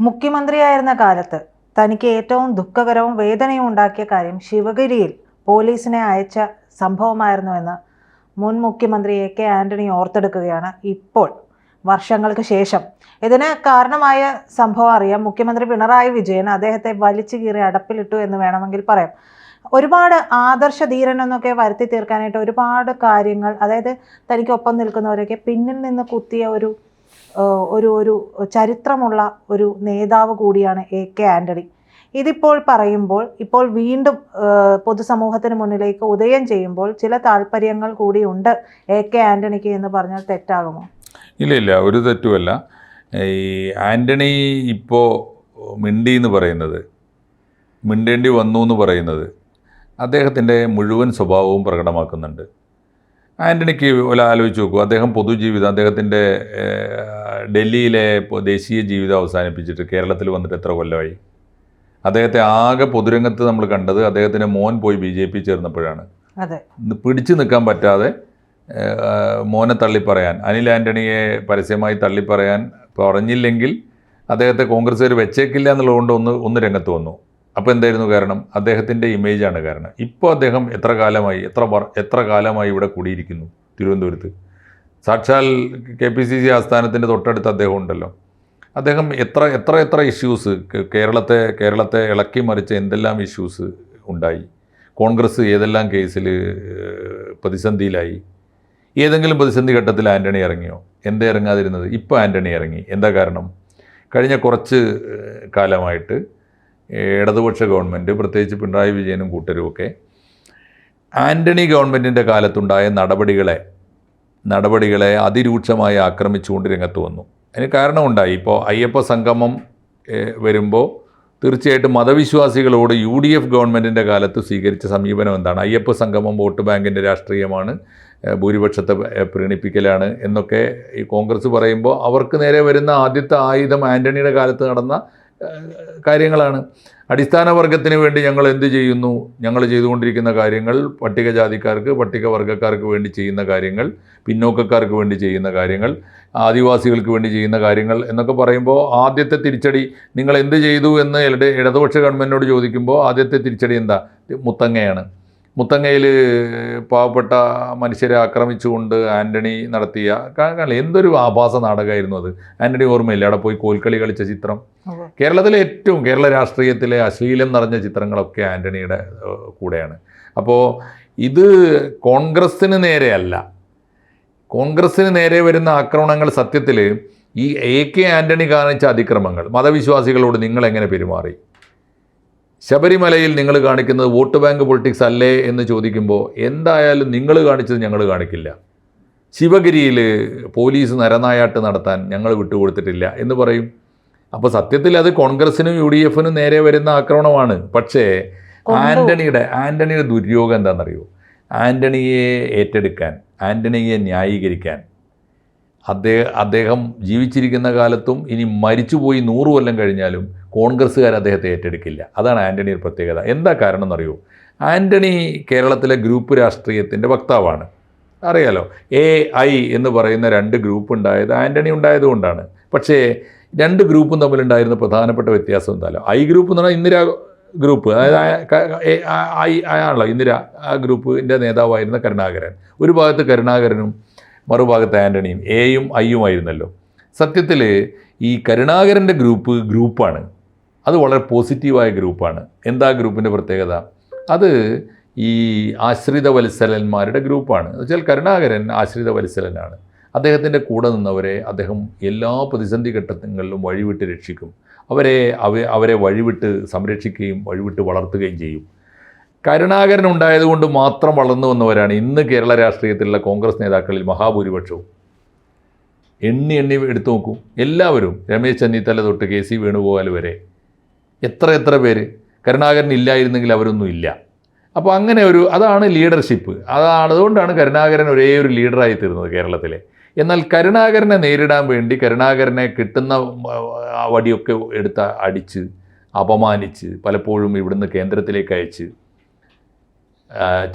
മുഖ്യമന്ത്രിയായിരുന്ന കാലത്ത് തനിക്ക് ഏറ്റവും ദുഃഖകരവും വേദനയും ഉണ്ടാക്കിയ കാര്യം ശിവഗിരിയിൽ പോലീസിനെ അയച്ച സംഭവമായിരുന്നുവെന്ന് മുൻ മുഖ്യമന്ത്രി A.K. ആന്റണി ഓർത്തെടുക്കുകയാണ് ഇപ്പോൾ വർഷങ്ങൾക്ക് ശേഷം. ഇതിന് കാരണമായ സംഭവം അറിയാം. മുഖ്യമന്ത്രി പിണറായി വിജയൻ അദ്ദേഹത്തെ വലിച്ചു കീറി അടപ്പിലിട്ടു എന്ന് വേണമെങ്കിൽ പറയാം. ഒരുപാട് ആദർശധീരൻ എന്നൊക്കെ വരുത്തി തീർക്കാനായിട്ട് ഒരുപാട് കാര്യങ്ങൾ, അതായത് തനിക്കൊപ്പം നിൽക്കുന്നവരൊക്കെ പിന്നിൽ നിന്ന് കുത്തിയ ഒരു ഒരു ചരിത്രമുള്ള ഒരു നേതാവ് കൂടിയാണ് A.K. ആന്റണി. ഇതിപ്പോൾ പറയുമ്പോൾ ഇപ്പോൾ വീണ്ടും പൊതുസമൂഹത്തിന് മുന്നിലേക്ക് ഉദയം ചെയ്യുമ്പോൾ ചില താല്പര്യങ്ങൾ കൂടിയുണ്ട് A.K. ആന്റണിക്ക് എന്ന് പറഞ്ഞാൽ തെറ്റാകുമോ? ഇല്ല, ഒരു തെറ്റുമല്ല. ഈ ആന്റണി ഇപ്പോൾ മിണ്ടി എന്ന് പറയുന്നത്, മിണ്ടേണ്ടി വന്നു എന്ന് പറയുന്നത് അദ്ദേഹത്തിൻ്റെ മുഴുവൻ സ്വഭാവവും പ്രകടമാക്കുന്നുണ്ട്. ആന്റണിക്ക് ആലോചിച്ച് നോക്കൂ, അദ്ദേഹം പൊതുജീവിതം, അദ്ദേഹത്തിൻ്റെ ഡൽഹിയിലെ ദേശീയ ജീവിതം അവസാനിപ്പിച്ചിട്ട് കേരളത്തിൽ വന്നിട്ട് എത്ര കൊല്ലമായി? അദ്ദേഹത്തെ ആകെ പൊതുരംഗത്ത് നമ്മൾ കണ്ടത് അദ്ദേഹത്തിൻ്റെ മോൻ പോയി BJP ചേർന്നപ്പോഴാണ്. പിടിച്ചു നിൽക്കാൻ പറ്റാതെ മോനെ തള്ളിപ്പറയാൻ, അനിൽ ആന്റണിയെ പരസ്യമായി തള്ളിപ്പറയാൻ പറഞ്ഞില്ലെങ്കിൽ അദ്ദേഹത്തെ കോൺഗ്രസ്സുകാർ വെച്ചേക്കില്ല എന്നുള്ളതുകൊണ്ട് ഒന്ന് രംഗത്ത് വന്നു. അപ്പോൾ എന്തായിരുന്നു കാരണം? അദ്ദേഹത്തിൻ്റെ ഇമേജാണ് കാരണം. ഇപ്പോൾ അദ്ദേഹം എത്ര കാലമായി ഇവിടെ കൂടിയിരിക്കുന്നു തിരുവനന്തപുരത്ത്. സാക്ഷാൽ KPCC ആസ്ഥാനത്തിൻ്റെ തൊട്ടടുത്ത് അദ്ദേഹം ഉണ്ടല്ലോ. അദ്ദേഹം എത്ര ഇഷ്യൂസ് കേരളത്തെ ഇളക്കി മറിച്ച എന്തെല്ലാം ഇഷ്യൂസ് ഉണ്ടായി. കോൺഗ്രസ് ഏതെല്ലാം കേസിൽ പ്രതിസന്ധിയിലായി. ഏതെങ്കിലും പ്രതിസന്ധി ഘട്ടത്തിൽ ആന്റണി ഇറങ്ങിയോ? എന്താ ഇറങ്ങാതിരുന്നത്? ഇപ്പോൾ ആന്റണി ഇറങ്ങി. എന്താ കാരണം? കഴിഞ്ഞ കുറച്ച് കാലമായിട്ട് ഇടതുപക്ഷ ഗവൺമെൻറ്, പ്രത്യേകിച്ച് പിണറായി വിജയനും കൂട്ടരുമൊക്കെ ആന്റണി ഗവൺമെൻറ്റിൻ്റെ കാലത്തുണ്ടായ നടപടികളെ അതിരൂക്ഷമായി ആക്രമിച്ചുകൊണ്ട് രംഗത്ത് വന്നു. അതിന് കാരണമുണ്ടായി. ഇപ്പോൾ അയ്യപ്പ സംഗമം വരുമ്പോൾ തീർച്ചയായിട്ടും മതവിശ്വാസികളോട് UDF ഗവൺമെൻറ്റിൻ്റെ കാലത്ത് സ്വീകരിച്ച സമീപനം എന്താണ്? അയ്യപ്പ സംഗമം വോട്ട് ബാങ്കിൻ്റെ രാഷ്ട്രീയമാണ്, ഭൂരിപക്ഷത്തെ പ്രീണിപ്പിക്കലാണ് എന്നൊക്കെ ഈ കോൺഗ്രസ് പറയുമ്പോൾ അവർക്ക് നേരെ വരുന്ന ആദ്യത്തെ ആയുധം ആന്റണിയുടെ കാലത്ത് നടന്ന കാര്യങ്ങളാണ്. അടിസ്ഥാന വർഗത്തിന് വേണ്ടി ഞങ്ങൾ എന്ത് ചെയ്യുന്നു? ഞങ്ങൾ ചെയ്തുകൊണ്ടിരിക്കുന്ന കാര്യങ്ങൾ പട്ടികജാതിക്കാർക്ക്, പട്ടികവർഗക്കാർക്ക് വേണ്ടി ചെയ്യുന്ന കാര്യങ്ങൾ, പിന്നോക്കക്കാർക്ക് വേണ്ടി ചെയ്യുന്ന കാര്യങ്ങൾ, ആദിവാസികൾക്ക് വേണ്ടി ചെയ്യുന്ന കാര്യങ്ങൾ എന്നൊക്കെ പറയുമ്പോൾ ആദ്യത്തെ തിരിച്ചടി നിങ്ങൾ എന്ത് ചെയ്തു എന്ന് ഇടതുപക്ഷ ഗവൺമെൻറ്റിനോട് ചോദിക്കുമ്പോൾ ആദ്യത്തെ തിരിച്ചടി എന്താ? മുത്തങ്ങയാണ്. മുത്തങ്ങയിൽ പാവപ്പെട്ട മനുഷ്യരെ ആക്രമിച്ചുകൊണ്ട് ആന്റണി നടത്തിയ എന്തൊരു ആഭാസ നാടകമായിരുന്നു അത്. ആന്റണി ഓർമ്മയില്ല അവിടെ പോയി കോൽക്കളി കളിച്ച ചിത്രം? കേരള രാഷ്ട്രീയത്തിലെ അശ്ലീലം നിറഞ്ഞ ചിത്രങ്ങളൊക്കെ ആന്റണിയുടെ കൂടെയാണ്. അപ്പോൾ ഇത് കോൺഗ്രസ്സിന് നേരെയല്ല. കോൺഗ്രസ്സിന് നേരെ വരുന്ന ആക്രമണങ്ങൾ സത്യത്തിൽ ഈ A.K. ആന്റണി കാണിച്ച അതിക്രമങ്ങൾ, മതവിശ്വാസികളോട് നിങ്ങൾ എങ്ങനെ പെരുമാറി, ശബരിമലയിൽ നിങ്ങൾ കാണിക്കുന്നത് വോട്ട് ബാങ്ക് പൊളിറ്റിക്സ് അല്ലേ എന്ന് ചോദിക്കുമ്പോൾ എന്തായാലും നിങ്ങൾ കാണിച്ചത് ഞങ്ങൾ കാണിക്കില്ല, ശിവഗിരിയിൽ പോലീസ് നരനായാട്ട് നടത്താൻ ഞങ്ങൾ വിട്ടുകൊടുത്തിട്ടില്ല എന്ന് പറയും. അപ്പോൾ സത്യത്തിൽ അത് കോൺഗ്രസിനും UDFനും നേരെ വരുന്ന ആക്രമണമാണ്. പക്ഷേ ആന്റണിയുടെ ദുര്യോഗം എന്താണെന്നറിയോ? ആന്റണിയെ ഏറ്റെടുക്കാൻ, ആന്റണിയെ ന്യായീകരിക്കാൻ അദ്ദേഹം ജീവിച്ചിരിക്കുന്ന കാലത്തും ഇനി മരിച്ചുപോയി 100 കൊല്ലം കഴിഞ്ഞാലും കോൺഗ്രസ്സുകാർ അദ്ദേഹത്തെ ഏറ്റെടുക്കില്ല. അതാണ് ആന്റണിയുടെ പ്രത്യേകത. എന്താ കാരണം എന്നറിയോ? ആന്റണി കേരളത്തിലെ ഗ്രൂപ്പ് രാഷ്ട്രീയത്തിൻ്റെ വക്താവാണ്. അറിയാലോ, AI എന്ന് പറയുന്ന 2 ഗ്രൂപ്പ് ഉണ്ടായത് ആന്റണി ഉണ്ടായതുകൊണ്ടാണ്. പക്ഷേ 2 ഗ്രൂപ്പും തമ്മിലുണ്ടായിരുന്ന പ്രധാനപ്പെട്ട വ്യത്യാസം എന്തായാലും I ഗ്രൂപ്പ് എന്ന് പറഞ്ഞാൽ ഇന്ദിര ഗ്രൂപ്പ്, അതായത് ആണല്ലോ ഇന്ദിര, ആ ഗ്രൂപ്പിൻ്റെ നേതാവായിരുന്ന കരുണാകരൻ. ഒരു ഭാഗത്ത് കരുണാകരനും മറുഭാഗത്ത് ആന്റണിയും, Aയും Iയും ആയിരുന്നല്ലോ. സത്യത്തിൽ ഈ കരുണാകരൻ്റെ ഗ്രൂപ്പാണ്. അത് വളരെ പോസിറ്റീവായ ഗ്രൂപ്പാണ്. എന്താ ഗ്രൂപ്പിൻ്റെ പ്രത്യേകത? അത് ഈ ആശ്രിത വത്സലന്മാരുടെ ഗ്രൂപ്പാണ്. എന്ന് വെച്ചാൽ കരുണാകരൻ ആശ്രിത വത്സലനാണ്. അദ്ദേഹത്തിൻ്റെ കൂടെ നിന്നവരെ അദ്ദേഹം എല്ലാ പ്രതിസന്ധി ഘട്ടങ്ങളിലും വഴിവിട്ട് രക്ഷിക്കും. അവരെ വഴിവിട്ട് സംരക്ഷിക്കുകയും വഴിവിട്ട് വളർത്തുകയും ചെയ്യും. കരുണാകരൻ ഉണ്ടായതുകൊണ്ട് മാത്രം വളർന്നു വന്നവരാണ് ഇന്ന് കേരള രാഷ്ട്രീയത്തിലുള്ള കോൺഗ്രസ് നേതാക്കളിൽ മഹാഭൂരിപക്ഷവും. എണ്ണി എടുത്തു നോക്കൂ, എല്ലാവരും, രമേശ് ചെന്നിത്തല തൊട്ട് KC വേണുഗോപാൽ വരെ എത്ര പേര്. കരുണാകരൻ ഇല്ലായിരുന്നെങ്കിൽ അവരൊന്നും ഇല്ല. അപ്പോൾ അങ്ങനെ അതാണ് ലീഡർഷിപ്പ്. അതുകൊണ്ടാണ് കരുണാകരൻ ഒരേ ഒരു ലീഡറായി തീർന്നത് കേരളത്തിലെ. എന്നാൽ കരുണാകരനെ നേരിടാൻ വേണ്ടി കരുണാകരനെ കിട്ടുന്ന വടിയൊക്കെ എടുത്ത് അടിച്ച് അപമാനിച്ച് പലപ്പോഴും ഇവിടുന്ന് കേന്ദ്രത്തിലേക്ക് അയച്ച്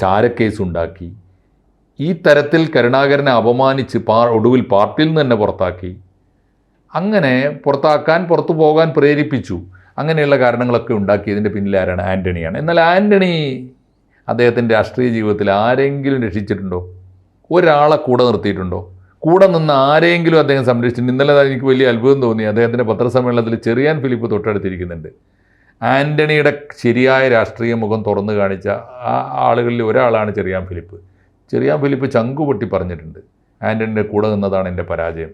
ചാരക്കേസുണ്ടാക്കി ഈ തരത്തിൽ കരുണാകരനെ അപമാനിച്ച് ഒടുവിൽ പാർട്ടിയിൽ നിന്ന് തന്നെ പുറത്താക്കി അങ്ങനെ പുറത്തു പോകാൻ പ്രേരിപ്പിച്ചു. അങ്ങനെയുള്ള കാരണങ്ങളൊക്കെ ഉണ്ടാക്കിയതിൻ്റെ പിന്നിൽ ആരാണ്? ആൻ്റണിയാണ്. എന്നാൽ ആൻ്റണി അദ്ദേഹത്തിൻ്റെ രാഷ്ട്രീയ ജീവിതത്തിൽ ആരെങ്കിലും രക്ഷിച്ചിട്ടുണ്ടോ? ഒരാളെ കൂടെ നിർത്തിയിട്ടുണ്ടോ? കൂടെ നിന്ന് ആരെങ്കിലും അദ്ദേഹം സംരക്ഷിച്ചിട്ടുണ്ട്? ഇന്നലെ എനിക്ക് വലിയ അത്ഭുതം തോന്നി. അദ്ദേഹത്തിൻ്റെ പത്രസമ്മേളനത്തിൽ ചെറിയാൻ ഫിലിപ്പ് തൊട്ടടുത്തിരിക്കുന്നുണ്ട്. ആൻ്റണിയുടെ ശരിയായ രാഷ്ട്രീയ മുഖം തുറന്നു കാണിച്ച ആ ആളുകളിൽ ഒരാളാണ് ചെറിയാൻ ഫിലിപ്പ്. ചെറിയാൻ ഫിലിപ്പ് ചങ്കുപൊട്ടി പറഞ്ഞിട്ടുണ്ട്, ആൻ്റണിയുടെ കൂടെ നിന്നതാണ് എൻ്റെ പരാജയം.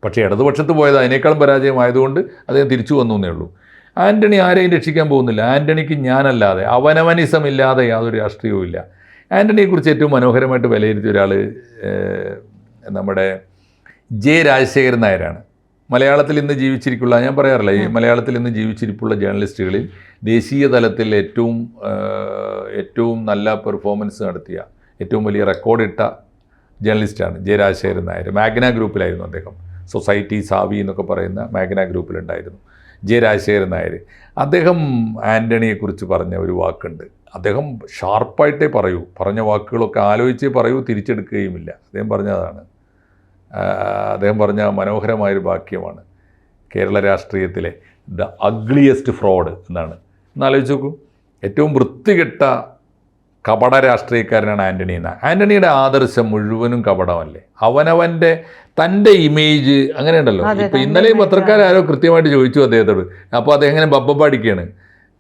പക്ഷേ ഇടതുപക്ഷത്ത് പോയത് അതിനേക്കാളും പരാജയമായതുകൊണ്ട് അദ്ദേഹം തിരിച്ചു വന്നു എന്നേ ഉള്ളൂ. ആൻ്റണി ആരെയും രക്ഷിക്കാൻ പോകുന്നില്ല. ആൻ്റണിക്ക് ഞാനല്ലാതെ, അവനവനിസമില്ലാതെ യാതൊരു രാഷ്ട്രീയവും ഇല്ല. ആൻ്റണിയെക്കുറിച്ച് ഏറ്റവും മനോഹരമായിട്ട് വിലയിരുത്തിയ ഒരാൾ നമ്മുടെ ജെ രാജശേഖരൻ നായരാണ്. മലയാളത്തിൽ ഇന്ന് ജീവിച്ചിരിക്കുള്ള, ഞാൻ പറയാറില്ല, ഈ മലയാളത്തിൽ ഇന്ന് ജീവിച്ചിരിപ്പുള്ള ജേർണലിസ്റ്റുകളിൽ ദേശീയ തലത്തിൽ ഏറ്റവും നല്ല പെർഫോമൻസ് നടത്തിയ, ഏറ്റവും വലിയ റെക്കോർഡിട്ട ജേർണലിസ്റ്റാണ് ജെ രാജശേഖരൻ നായർ. മാഗ്ന ഗ്രൂപ്പിലായിരുന്നു അദ്ദേഹം. സൊസൈറ്റി സാവി എന്നൊക്കെ പറയുന്ന മാഗ്ന ഗ്രൂപ്പിലുണ്ടായിരുന്നു ജെ രാജശേഖരൻ നായർ. അദ്ദേഹം ആൻ്റണിയെക്കുറിച്ച് പറഞ്ഞ ഒരു വാക്കുണ്ട്. അദ്ദേഹം ഷാർപ്പായിട്ടേ പറയൂ, പറഞ്ഞ വാക്കുകളൊക്കെ ആലോചിച്ചേ പറയൂ, തിരിച്ചെടുക്കുകയുമില്ല. അദ്ദേഹം പറഞ്ഞതാണ്, അദ്ദേഹം പറഞ്ഞ മനോഹരമായൊരു വാക്യമാണ്, കേരള രാഷ്ട്രീയത്തിലെ ദ അഗ്ലിയസ്റ്റ് ഫ്രോഡ് എന്നാണ്. എന്നാലോചിച്ച് നോക്കൂ, ഏറ്റവും വൃത്തികെട്ട കപട രാഷ്ട്രീയക്കാരനാണ് ആൻ്റണി എന്ന. ആൻ്റണിയുടെ ആദർശം മുഴുവനും കപടമല്ലേ? അവനവൻ്റെ തൻ്റെ ഇമേജ് അങ്ങനെ ഉണ്ടല്ലോ. ഇപ്പം ഇന്നലെ പത്രക്കാരോ കൃത്യമായിട്ട് ചോദിച്ചു അദ്ദേഹത്തോട്. അപ്പോൾ അദ്ദേഹം ഇങ്ങനെ ബബ്ബടിക്കുകയാണ്,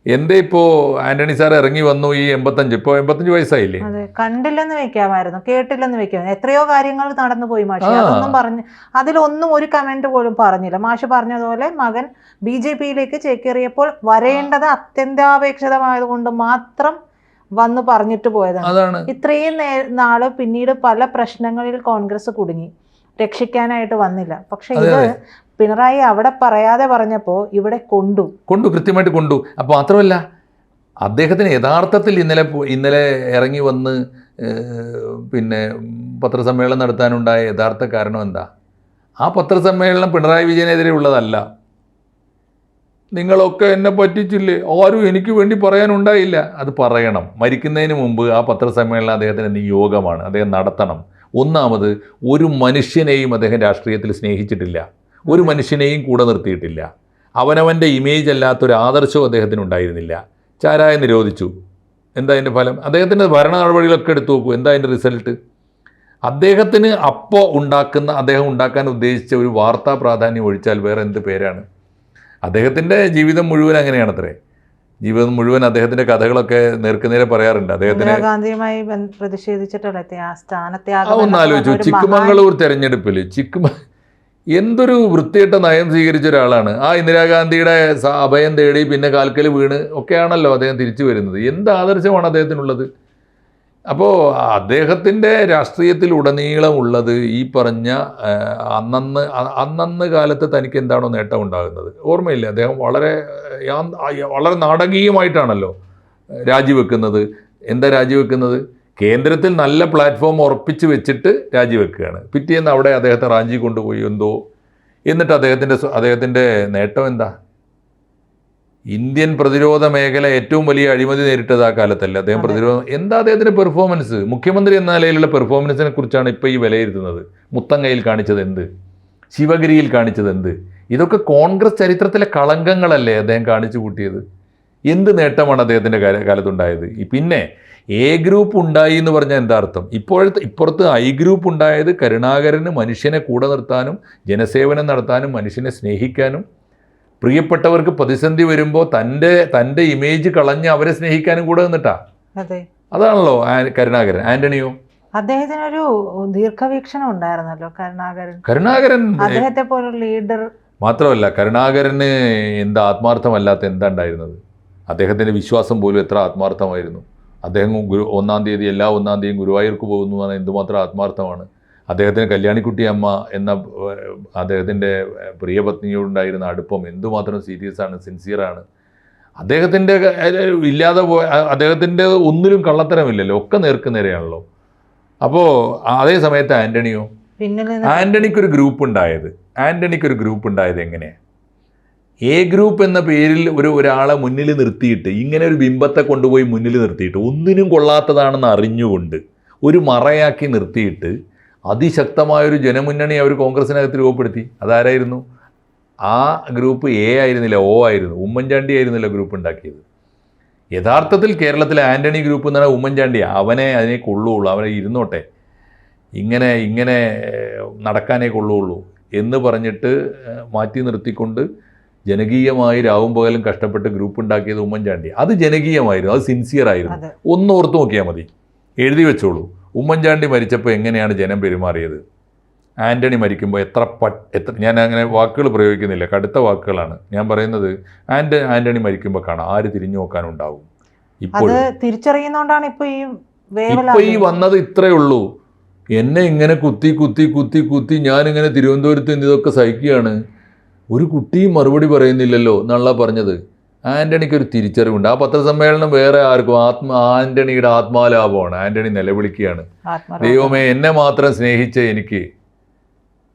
എന്തേ ഇപ്പോൾ ആൻ്റണി സാർ ഇറങ്ങി വന്നു, ഈ 85 വയസ്സായില്ലേ? കണ്ടില്ലെന്ന് വെക്കാമായിരുന്നു, കേട്ടില്ലെന്ന് വെക്കാമായിരുന്നു. എത്രയോ കാര്യങ്ങൾ നടന്നു പോയി മാഷി, അതൊന്നും പറഞ്ഞു, അതിലൊന്നും ഒരു കമന്റ് പോലും പറഞ്ഞില്ല. മാഷ് പറഞ്ഞതുപോലെ മകൻ BJP-യിലേക്ക് ചേക്കേറിയപ്പോൾ വരേണ്ടത് അത്യന്താപേക്ഷിതമായതുകൊണ്ട് മാത്രം വന്ന് പറഞ്ഞിട്ട് പോയതാണ്. ഇത്രയും നാള് പിന്നീട് പല പ്രശ്നങ്ങളിൽ കോൺഗ്രസ് കുടുങ്ങി, രക്ഷിക്കാനായിട്ട് വന്നില്ല. പക്ഷെ ഇത് പിണറായി അവിടെ പറയാതെ പറഞ്ഞപ്പോൾ ഇവിടെ കൃത്യമായിട്ട് കൊണ്ടു. അപ്പോൾ മാത്രമല്ല, അദ്ദേഹത്തിന് യഥാർത്ഥത്തിൽ ഇന്നലെ ഇറങ്ങി വന്ന് പിന്നെ പത്രസമ്മേളനം നടത്താനുണ്ടായ യഥാർത്ഥ കാരണം എന്താ? ആ പത്രസമ്മേളനം പിണറായി വിജയനെതിരെ ഉള്ളതല്ല. നിങ്ങളൊക്കെ എന്നെ പറ്റിച്ചില്ലേ, ആരും എനിക്ക് വേണ്ടി പറയാനുണ്ടായില്ല. അത് പറയണം. മരിക്കുന്നതിന് മുമ്പ് ആ പത്രസമ്മേളനം അദ്ദേഹത്തിൻ്റെ നിയോഗമാണ്, അദ്ദേഹം നടത്തണം. ഒന്നാമത്, ഒരു മനുഷ്യനെയും അദ്ദേഹം രാഷ്ട്രീയത്തിൽ സ്നേഹിച്ചിട്ടില്ല, ഒരു മനുഷ്യനെയും കൂടെ നിർത്തിയിട്ടില്ല. അവനവൻ്റെ ഇമേജ് അല്ലാത്തൊരു ആദർശവും അദ്ദേഹത്തിനുണ്ടായിരുന്നില്ല. ചാരായം നിരോധിച്ചു. എന്താ അതിൻ്റെ ഫലം? അദ്ദേഹത്തിൻ്റെ ഭരണ നടപടികളൊക്കെ എടുത്തു നോക്കൂ, എന്താ അതിൻ്റെ റിസൾട്ട്? അദ്ദേഹത്തിന് അദ്ദേഹം ഉണ്ടാക്കാൻ ഉദ്ദേശിച്ച ഒരു വാർത്താ പ്രാധാന്യം ഒഴിച്ചാൽ വേറെ എന്ത് പേരാണ്? അദ്ദേഹത്തിൻ്റെ ജീവിതം മുഴുവൻ അങ്ങനെയാണത്രേ. ജീവിതം മുഴുവൻ അദ്ദേഹത്തിൻ്റെ കഥകളൊക്കെ നേർക്കുനേരെ പറയാറുണ്ട്. ഗാന്ധിയുമായി പ്രതിഷേധിച്ചിട്ടുള്ള ഒന്നാലോചിച്ചു, ചിക്കമംഗളൂർ തെരഞ്ഞെടുപ്പിൽ എന്തൊരു വൃത്തികെട്ട നയം സ്വീകരിച്ച ഒരാളാണ്. ആ ഇന്ദിരാഗാന്ധിയുടെ അഭയം തേടി പിന്നെ കാൽക്കൽ വീണ് ഒക്കെയാണല്ലോ അദ്ദേഹം തിരിച്ചു വരുന്നത്. എന്ത് ആദർശമാണ് അദ്ദേഹത്തിനുള്ളത്? അപ്പോൾ അദ്ദേഹത്തിൻ്റെ രാഷ്ട്രീയത്തിൽ ഉടനീളമുള്ളത് ഈ പറഞ്ഞ അന്നന്ന് കാലത്ത് തനിക്ക് എന്താണോ നേട്ടം ഉണ്ടാകുന്നത് ഓർമ്മയില്ല. അദ്ദേഹം വളരെ നാടകീയമായിട്ടാണല്ലോ രാജിവെക്കുന്നത്. എന്താ രാജിവെക്കുന്നത്? കേന്ദ്രത്തിൽ നല്ല പ്ലാറ്റ്ഫോം ഉറപ്പിച്ച് വെച്ചിട്ട് രാജിവെക്കുകയാണ്. പിറ്റേന്ന് അവിടെ അദ്ദേഹത്തെ റാഞ്ചി കൊണ്ടുപോയി എന്തോ. എന്നിട്ട് അദ്ദേഹത്തിൻ്റെ നേട്ടം എന്താ? ഇന്ത്യൻ പ്രതിരോധ മേഖല ഏറ്റവും വലിയ അഴിമതി നേരിട്ടത് ആ കാലത്തല്ലേ അദ്ദേഹം എന്താ അദ്ദേഹത്തിൻ്റെ പെർഫോമൻസ്? മുഖ്യമന്ത്രി എന്ന നിലയിലുള്ള പെർഫോമൻസിനെ കുറിച്ചാണ് ഇപ്പോൾ ഈ വിലയിരുത്തുന്നത്. മുത്തങ്ങയിൽ കാണിച്ചത് എന്ത്? ശിവഗിരിയിൽ കാണിച്ചത് എന്ത്? ഇതൊക്കെ കോൺഗ്രസ് ചരിത്രത്തിലെ കളങ്കങ്ങളല്ലേ അദ്ദേഹം കാണിച്ചു കൂട്ടിയത്? എന്ത് നേട്ടമാണ് അദ്ദേഹത്തിൻ്റെ കാലത്തുണ്ടായത്? പിന്നെ എ ഗ്രൂപ്പ് ഉണ്ടായി എന്ന് പറഞ്ഞാൽ എന്താ അർത്ഥം? ഇപ്പുറത്ത് ഐ ഗ്രൂപ്പ് ഉണ്ടായത് കരുണാകരന് മനുഷ്യനെ കൂടെ നിർത്താനും ജനസേവനം നടത്താനും മനുഷ്യനെ സ്നേഹിക്കാനും പ്രിയപ്പെട്ടവർക്ക് പ്രതിസന്ധി വരുമ്പോൾ തൻ്റെ ഇമേജ് കളഞ്ഞ് അവരെ സ്നേഹിക്കാനും കൂടെ നിന്നിട്ടാ. അതാണല്ലോ കരുണാകരൻ. ആന്റണിയോ? അദ്ദേഹത്തിനൊരു ദീർഘവീക്ഷണം ഉണ്ടായിരുന്നല്ലോ കരുണാകരൻ. അദ്ദേഹത്തെ പോലുള്ള ലീഡർ മാത്രമല്ല, കരുണാകരന് എന്താ ആത്മാർത്ഥമല്ലാത്ത എന്താ ഉണ്ടായിരുന്നത്? അദ്ദേഹത്തിൻ്റെ വിശ്വാസം പോലും എത്ര ആത്മാർത്ഥമായിരുന്നു. അദ്ദേഹം എല്ലാ 1-ാം തീയതിയും ഗുരുവായൂർക്ക് പോകുന്നു എന്ന് എന്തുമാത്രം ആത്മാർത്ഥമാണ്. അദ്ദേഹത്തിന് കല്യാണിക്കുട്ടി അമ്മ എന്ന അദ്ദേഹത്തിൻ്റെ പ്രിയപത്നിയോടുണ്ടായിരുന്ന അടുപ്പം എന്തുമാത്രം സീരിയസ് ആണ്, സിൻസിയറാണ്. അദ്ദേഹത്തിൻ്റെ അദ്ദേഹത്തിൻ്റെ ഒന്നിലും കള്ളത്തരമില്ലല്ലോ, ഒക്കെ നേർക്കുനേരെയാണല്ലോ. അപ്പോൾ അതേ സമയത്ത് ആൻ്റണിക്കൊരു ഗ്രൂപ്പ് ഉണ്ടായത് എങ്ങനെയാണ്? എ ഗ്രൂപ്പ് എന്ന പേരിൽ ഒരാളെ മുന്നിൽ നിർത്തിയിട്ട്, ഇങ്ങനെ ഒരു ബിംബത്തെ കൊണ്ടുപോയി മുന്നിൽ നിർത്തിയിട്ട്, ഒന്നിനും കൊള്ളാത്തതാണെന്ന് അറിഞ്ഞുകൊണ്ട് ഒരു മറയാക്കി നിർത്തിയിട്ട് അതിശക്തമായൊരു ജനമുന്നണി അവർ കോൺഗ്രസിനകത്ത് രൂപപ്പെടുത്തി. അതാരായിരുന്നു? ആ ഗ്രൂപ്പ് എ ആയിരുന്നില്ല, ഒ ആയിരുന്നു. ഉമ്മൻചാണ്ടി ആയിരുന്നില്ല ഗ്രൂപ്പ് ഉണ്ടാക്കിയത്. യഥാർത്ഥത്തിൽ കേരളത്തിലെ ആൻ്റണി ഗ്രൂപ്പ് എന്ന് പറഞ്ഞാൽ ഉമ്മൻചാണ്ടിയാണ്. അവനെ അതിനെ കൊള്ളുകയുള്ളൂ, അവനെ ഇരുന്നോട്ടെ, ഇങ്ങനെ നടക്കാനേ കൊള്ളുകയുള്ളൂ എന്ന് പറഞ്ഞിട്ട് മാറ്റി നിർത്തിക്കൊണ്ട് ജനകീയമായി രാവും പകലും കഷ്ടപ്പെട്ട് ഗ്രൂപ്പ് ഉണ്ടാക്കിയത് ഉമ്മൻചാണ്ടി. അത് ജനകീയമായിരുന്നു, അത് സിൻസിയർ ആയിരുന്നു. ഒന്ന് ഓർത്ത് നോക്കിയാൽ മതി, എഴുതി വെച്ചോളൂ. ഉമ്മൻചാണ്ടി മരിച്ചപ്പോൾ എങ്ങനെയാണ് ജനം പെരുമാറിയത്, ആൻ്റണി മരിക്കുമ്പോൾ എത്ര ഞാൻ അങ്ങനെ വാക്കുകൾ പ്രയോഗിക്കുന്നില്ല, കടുത്ത വാക്കുകളാണ് ഞാൻ പറയുന്നത്. ആൻ്റണി മരിക്കുമ്പോൾ കാണാം ആര് തിരിഞ്ഞു നോക്കാനുണ്ടാവും. ഇപ്പോൾ തിരിച്ചറിയുന്നോണ്ടാണ് ഇപ്പോൾ ഈ വന്നത് ഇത്രയേ ഉള്ളൂ. എന്നെ ഇങ്ങനെ കുത്തി ഞാനിങ്ങനെ തിരുവനന്തപുരത്ത് നിന്ന് ഇതൊക്കെ സഹിക്കുകയാണ്, ഒരു കുട്ടിയും മറുപടി പറയുന്നില്ലല്ലോ എന്നുള്ള പറഞ്ഞത്. ആൻ്റണിക്ക് ഒരു തിരിച്ചറിവുണ്ട്. ആ പത്രസമ്മേളനം വേറെ ആർക്കും ആൻ്റണിയുടെ ആത്മാലാഭമാണ്. ആൻ്റണി നിലവിളിക്കുകയാണ്, ദൈവമേ എന്നെ മാത്രം സ്നേഹിച്ച എനിക്ക്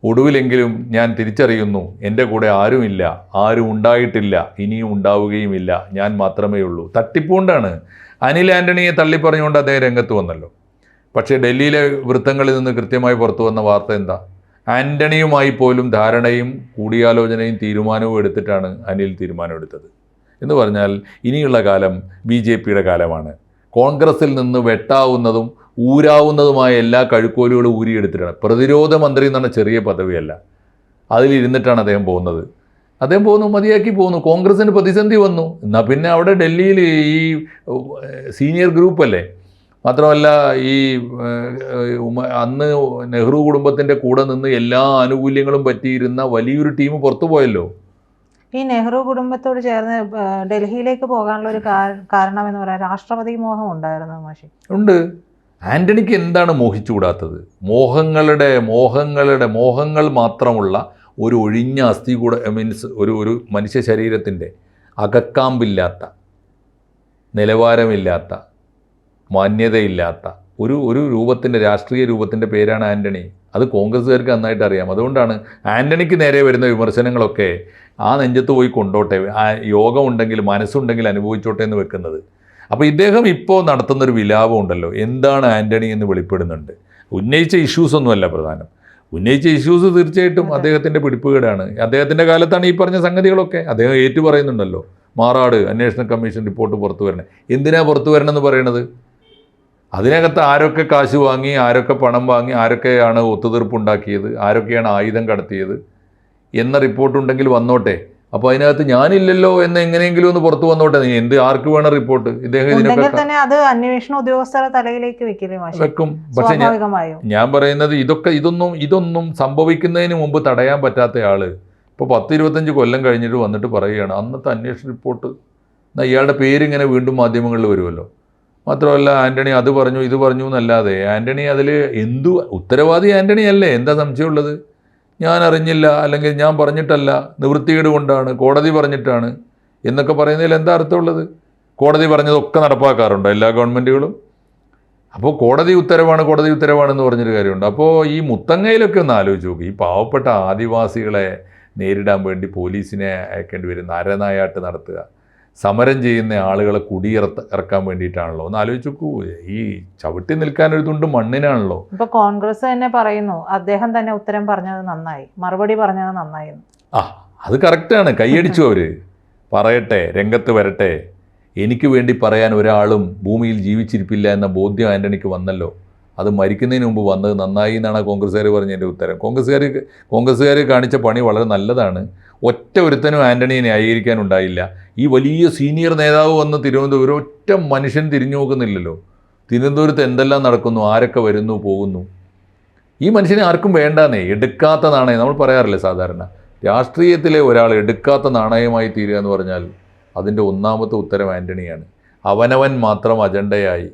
ഒടുവിലെങ്കിലും ഞാൻ തിരിച്ചറിയുന്നു എൻ്റെ കൂടെ ആരുമില്ല, ആരും ഉണ്ടായിട്ടില്ല, ഇനിയും ഉണ്ടാവുകയുമില്ല, ഞാൻ മാത്രമേ ഉള്ളൂ. തട്ടിപ്പുകൊണ്ടാണ് അനിൽ ആൻ്റണിയെ തള്ളിപ്പറഞ്ഞുകൊണ്ട് അദ്ദേഹം രംഗത്ത് വന്നല്ലോ. പക്ഷേ ഡൽഹിയിലെ വൃത്തങ്ങളിൽ നിന്ന് കൃത്യമായി പുറത്തു വന്ന വാർത്ത എന്താ? ആൻ്റണിയുമായി പോലും ധാരണയും കൂടിയാലോചനയും തീരുമാനവും എടുത്തിട്ടാണ് അനിൽ തീരുമാനമെടുത്തത്. എന്ന് പറഞ്ഞാൽ ഇനിയുള്ള കാലം BJPയുടെ കാലമാണ്. കോൺഗ്രസിൽ നിന്ന് വെട്ടാവുന്നതും ഊരാവുന്നതുമായ എല്ലാ കഴുക്കോലുകളും ഊരിയെടുത്തിട്ടാണ്. പ്രതിരോധ മന്ത്രി എന്ന് പറഞ്ഞ ചെറിയ പദവിയല്ല, അതിലിരുന്നിട്ടാണ് അദ്ദേഹം പോകുന്നത്. അദ്ദേഹം പോകുന്നു, മതിയാക്കി പോകുന്നു. കോൺഗ്രസിന് പ്രതിസന്ധി വന്നു, എന്നാൽ പിന്നെ അവിടെ ഡൽഹിയിൽ ഈ സീനിയർ ഗ്രൂപ്പല്ലേ, മാത്രമല്ല ഈ അന്ന് നെഹ്റു കുടുംബത്തിൻ്റെ കൂടെ നിന്ന് എല്ലാ ആനുകൂല്യങ്ങളും പറ്റിയിരുന്ന വലിയൊരു ടീം പുറത്തു പോയല്ലോ. ഈ നെഹ്റു കുടുംബത്തോട് ചേർന്ന് ഡൽഹിയിലേക്ക് പോകാനുള്ള ഒരു കാരണം എന്ന് പറയാൻ രാഷ്ട്രപതി മോഹം ഉണ്ടായിരുന്നു മാഷി. ഉണ്ട്. ആൻ്റണിക്ക് എന്താണ് മോഹിച്ചുകൂടാത്തത്? മോഹങ്ങൾ മാത്രമുള്ള ഒരു ഒഴിഞ്ഞ അസ്ഥി കൂടെ മീൻസ് ഒരു മനുഷ്യ ശരീരത്തിൻ്റെ അകക്കാമ്പില്ലാത്ത, നിലവാരമില്ലാത്ത, മാന്യതയില്ലാത്ത ഒരു രൂപത്തിൻ്റെ, രാഷ്ട്രീയ രൂപത്തിൻ്റെ പേരാണ് ആൻ്റണി. അത് കോൺഗ്രസ്സുകാർക്ക് നന്നായിട്ട് അറിയാം. അതുകൊണ്ടാണ് ആൻ്റണിക്ക് നേരെ വരുന്ന വിമർശനങ്ങളൊക്കെ ആ നെഞ്ചത്ത് പോയി കൊണ്ടോട്ടെ, ആ യോഗമുണ്ടെങ്കിൽ മനസ്സുണ്ടെങ്കിൽ അനുഭവിച്ചോട്ടെ എന്ന് വെക്കുന്നത്. അപ്പോൾ ഇദ്ദേഹം ഇപ്പോൾ നടത്തുന്നൊരു വിലാപം ഉണ്ടല്ലോ, എന്താണ് ആൻ്റണി എന്ന് വെളിപ്പെടുന്നുണ്ട്. ഉന്നയിച്ച ഇഷ്യൂസ് ഒന്നുമല്ല പ്രധാനം. ഉന്നയിച്ച ഇഷ്യൂസ് തീർച്ചയായിട്ടും അദ്ദേഹത്തിൻ്റെ പിടിപ്പുകേടാണ്. അദ്ദേഹത്തിൻ്റെ കാലത്താണ് ഈ പറഞ്ഞ സംഗതികളൊക്കെ അദ്ദേഹം ഏറ്റു പറയുന്നുണ്ടല്ലോ. മാറാട് അന്വേഷണ കമ്മീഷൻ റിപ്പോർട്ട് പുറത്തു വരണം. എന്തിനാ പുറത്തു വരണമെന്ന് പറയണത്? അതിനകത്ത് ആരൊക്കെ കാശ് വാങ്ങി, ആരൊക്കെ പണം വാങ്ങി, ആരൊക്കെയാണ് ഒത്തുതീർപ്പുണ്ടാക്കിയത്, ആരൊക്കെയാണ് ആയുധം കടത്തിയത് എന്ന റിപ്പോർട്ടുണ്ടെങ്കിൽ വന്നോട്ടെ. അപ്പോൾ അതിനകത്ത് ഞാനില്ലല്ലോ എന്ന് എങ്ങനെയെങ്കിലും ഒന്ന് പുറത്തു വന്നോട്ടെ. ആർക്ക് വേണം റിപ്പോർട്ട്? ഇദ്ദേഹം അത് അന്വേഷണ ഉദ്യോഗസ്ഥരുടെ തലയിലേക്ക് വെക്കും. പക്ഷെ ഞാൻ പറയുന്നത് ഇതൊന്നും സംഭവിക്കുന്നതിന് മുമ്പ് തടയാൻ പറ്റാത്ത ആള് ഇപ്പോൾ 10-25 കൊല്ലം കഴിഞ്ഞിട്ട് വന്നിട്ട് പറയുകയാണ് അന്നത്തെ അന്വേഷണ റിപ്പോർട്ട്. എന്നാൽ ഇയാളുടെ പേരിങ്ങനെ വീണ്ടും മാധ്യമങ്ങളിൽ വരുമല്ലോ. മാത്രമല്ല ആൻ്റണി അത് പറഞ്ഞു ഇത് പറഞ്ഞു എന്നല്ലാതെ ആൻ്റണി അതിൽ ഉത്തരവാദി ആൻ്റണി അല്ലേ? എന്താ സംശയമുള്ളത്? ഞാൻ അറിഞ്ഞില്ല, അല്ലെങ്കിൽ ഞാൻ പറഞ്ഞിട്ടല്ല, നിവൃത്തികേട് കൊണ്ടാണ്, കോടതി പറഞ്ഞിട്ടാണ് എന്നൊക്കെ പറയുന്നതിൽ എന്താ അർത്ഥമുള്ളത്? കോടതി പറഞ്ഞതൊക്കെ നടപ്പാക്കാറുണ്ടോ എല്ലാ ഗവൺമെൻറ്റുകളും? അപ്പോൾ കോടതി ഉത്തരവാണെന്ന് പറഞ്ഞൊരു കാര്യമുണ്ട്. അപ്പോൾ ഈ മുത്തങ്ങയിലൊക്കെ ഒന്ന് ആലോചിച്ച് നോക്കി, ഈ പാവപ്പെട്ട ആദിവാസികളെ നേരിടാൻ വേണ്ടി പോലീസിനെ അയക്കേണ്ടി വരുന്ന, അരനായാട്ട് നടത്തുക, സമരം ചെയ്യുന്ന ആളുകളെ ഇറക്കാൻ വേണ്ടിയിട്ടാണല്ലോ. ഒന്ന് ആലോചിച്ച് നോക്കൂ. ഈ ചവിട്ടി നിൽക്കാനൊരു തുണ്ട് മണ്ണിനാണല്ലോ. ഇപ്പൊ കോൺഗ്രസ് തന്നെ പറയുന്നു അദ്ദേഹം തന്നെ ഉത്തരം പറഞ്ഞത് നന്നായി, മറുപടി പറഞ്ഞത് നന്നായി. അത് കറക്റ്റാണ്, കൈയടിച്ചു അവര്. പറയട്ടെ, രംഗത്ത് വരട്ടെ. എനിക്ക് വേണ്ടി പറയാൻ ഒരാളും ഭൂമിയിൽ ജീവിച്ചിരിപ്പില്ല എന്ന ബോധ്യം ആൻ്റണിക്ക് വന്നല്ലോ. അത് മരിക്കുന്നതിന് മുമ്പ് വന്നത് നന്നായി എന്നാണ് കോൺഗ്രസ്സുകാർ പറഞ്ഞതിൻ്റെ ഉത്തരം. കോൺഗ്രസ്സുകാർ കാണിച്ച പണി വളരെ നല്ലതാണ്. ഒറ്റ ഒരുത്തനും ആൻ്റണിയെ ന്യായീകരിക്കാനുണ്ടായില്ല. ഈ വലിയ സീനിയർ നേതാവ് വന്ന് തിരുവനന്തപുരം ഒറ്റ മനുഷ്യൻ തിരിഞ്ഞു നോക്കുന്നില്ലല്ലോ. തിരുവനന്തപുരത്ത് എന്തെല്ലാം നടക്കുന്നു, ആരൊക്കെ വരുന്നു പോകുന്നു. ഈ മനുഷ്യനെ ആർക്കും വേണ്ടാന്നേ. എടുക്കാത്ത നാണയം നമ്മൾ പറയാറില്ലേ സാധാരണ. രാഷ്ട്രീയത്തിലെ ഒരാൾ എടുക്കാത്ത നാണയമായി തീരുക എന്ന് പറഞ്ഞാൽ അതിൻ്റെ ഒന്നാമത്തെ ഉത്തരം ആൻ്റണിയാണ്. അവനവൻ മാത്രം അജണ്ടയായി.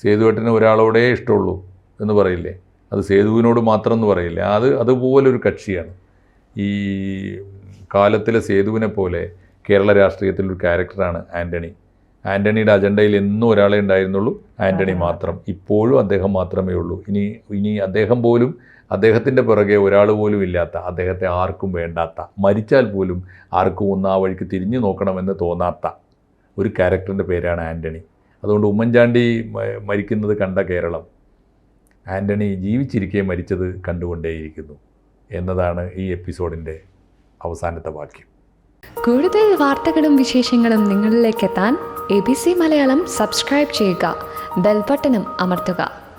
സേതുവേട്ടന് ഒരാളോടേ ഇഷ്ടമുള്ളൂ എന്ന് പറയില്ലേ, അത് സേതുവിനോട് മാത്രം എന്ന് പറയില്ലേ, അതുപോലൊരു കക്ഷിയാണ്. ഈ കാലത്തിലെ സേതുവിനെ പോലെ കേരള രാഷ്ട്രീയത്തിലൊരു ക്യാരക്ടറാണ് ആൻ്റണി. ആൻ്റണിയുടെ അജണ്ടയിൽ എന്നും ഒരാളെ ഉണ്ടായിരുന്നുള്ളൂ, ആൻ്റണി മാത്രം. ഇപ്പോഴും അദ്ദേഹം മാത്രമേ ഉള്ളൂ. ഇനി അദ്ദേഹം പോലും, അദ്ദേഹത്തിൻ്റെ പിറകെ ഒരാൾ പോലും ഇല്ലാത്ത, അദ്ദേഹത്തെ ആർക്കും വേണ്ടാത്ത, മരിച്ചാൽ പോലും ആർക്കും ഒന്ന് ആ വഴിക്ക് തിരിഞ്ഞു നോക്കണമെന്ന് തോന്നാത്ത ഒരു ക്യാരക്ടറിൻ്റെ പേരാണ് ആൻ്റണി. അതുകൊണ്ട് ഉമ്മൻചാണ്ടി മരിക്കുന്നത് കണ്ട കേരളം ആൻ്റണി ജീവിച്ചിരിക്കെ മരിച്ചത് കണ്ടുകൊണ്ടേയിരിക്കുന്നു എന്നതാണ് ഈ എപ്പിസോഡിൻ്റെ അവസാനത്തെ വാക്യം. കൂടുതൽ വാർത്തകളും വിശേഷങ്ങളും നിങ്ങളിലേക്ക് എത്താൻ ABC മലയാളം സബ്സ്ക്രൈബ് ചെയ്യുക, ബെൽബട്ടനും അമർത്തുക.